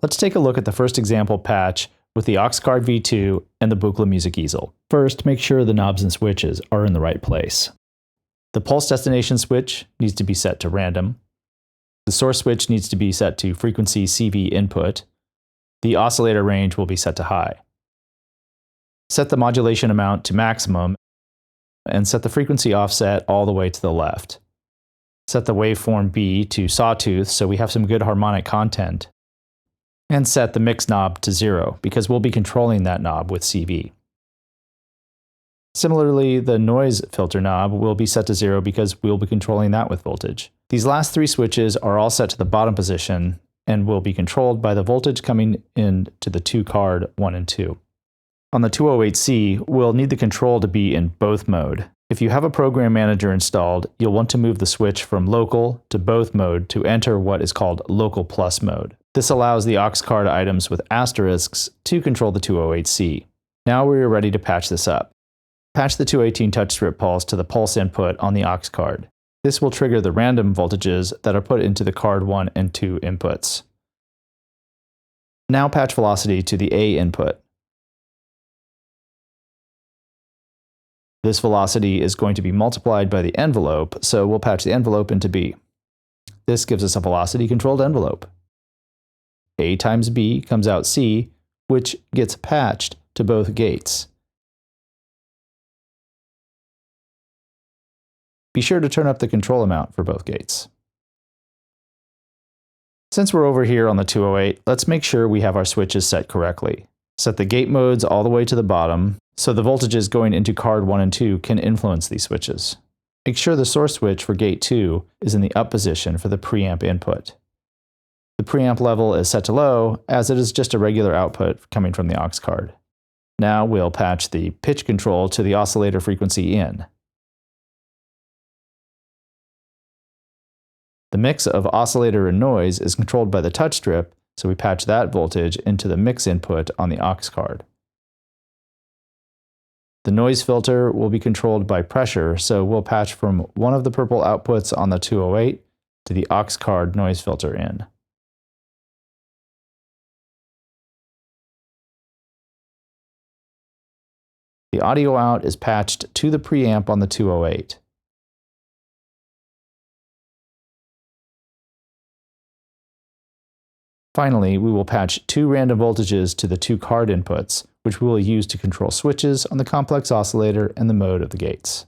Let's take a look at the first example patch with the AuxCard V2 and the Buchla music easel. First, make sure the knobs and switches are in the right place. The pulse destination switch needs to be set to random. The source switch needs to be set to frequency CV input. The oscillator range will be set to high. Set the modulation amount to maximum and set the frequency offset all the way to the left. Set the waveform B to sawtooth so we have some good harmonic content. And set the mix knob to 0 because we'll be controlling that knob with CV. Similarly, the noise filter knob will be set to 0 because we'll be controlling that with voltage. These last three switches are all set to the bottom position and will be controlled by the voltage coming in to the two card 1 and 2. On the 208C, we'll need the control to be in both mode. If you have a program manager installed, you'll want to move the switch from local to both mode to enter what is called local plus mode. This allows the AuxCard items with asterisks to control the 208C. Now we are ready to patch this up. Patch the 218 touch strip pulse to the pulse input on the AuxCard. This will trigger the random voltages that are put into the card 1 and 2 inputs. Now patch velocity to the A input. This velocity is going to be multiplied by the envelope, so we'll patch the envelope into B. This gives us a velocity-controlled envelope. A times B comes out C, which gets patched to both gates. Be sure to turn up the control amount for both gates. Since we're over here on the 208, let's make sure we have our switches set correctly. Set the gate modes all the way to the bottom, so the voltages going into card 1 and 2 can influence these switches. Make sure the source switch for gate 2 is in the up position for the preamp input. The preamp level is set to low, as it is just a regular output coming from the AuxCard. Now we'll patch the pitch control to the oscillator frequency in. The mix of oscillator and noise is controlled by the touch strip, so we patch that voltage into the mix input on the AuxCard. The noise filter will be controlled by pressure, so we'll patch from one of the purple outputs on the 208 to the AuxCard noise filter in. The audio out is patched to the preamp on the 208. Finally, we will patch two random voltages to the two card inputs, which we will use to control switches on the complex oscillator and the mode of the gates.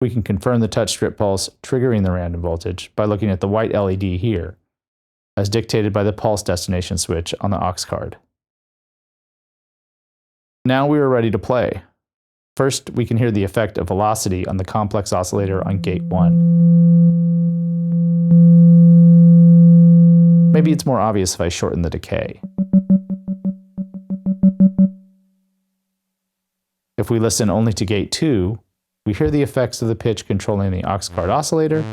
We can confirm the touch strip pulse triggering the random voltage by looking at the white LED here, as dictated by the pulse destination switch on the AuxCard. Now we are ready to play. First, we can hear the effect of velocity on the complex oscillator on gate 1. Maybe it's more obvious if I shorten the decay. If we listen only to gate 2, we hear the effects of the pitch controlling the AuxCard oscillator,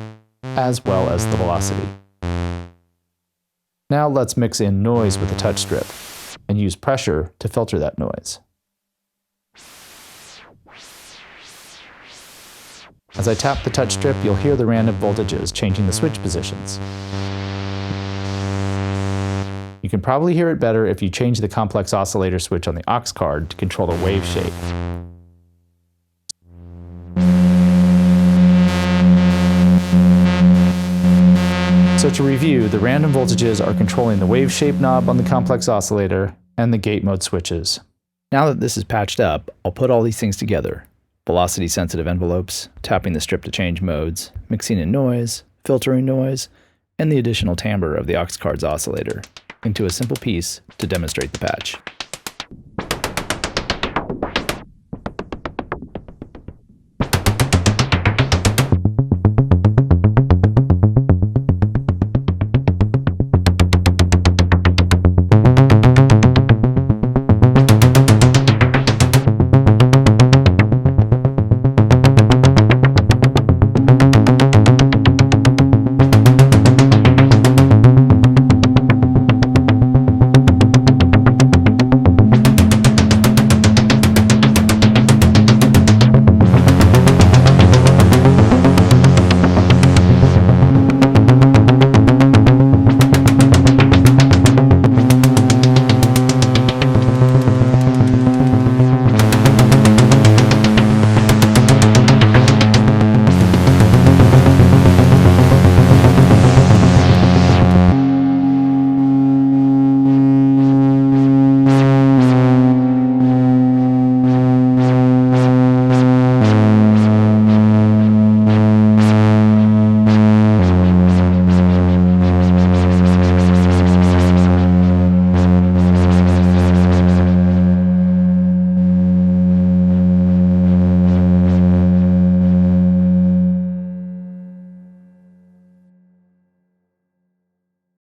as well as the velocity. Now let's mix in noise with the touch strip, and use pressure to filter that noise. As I tap the touch strip, you'll hear the random voltages changing the switch positions. You can probably hear it better if you change the complex oscillator switch on the AuxCard to control the wave shape. So to review, the random voltages are controlling the wave shape knob on the complex oscillator and the gate mode switches. Now that this is patched up, I'll put all these things together. Velocity sensitive envelopes, tapping the strip to change modes, mixing in noise, filtering noise, and the additional timbre of the AuxCard's oscillator into a simple piece to demonstrate the patch.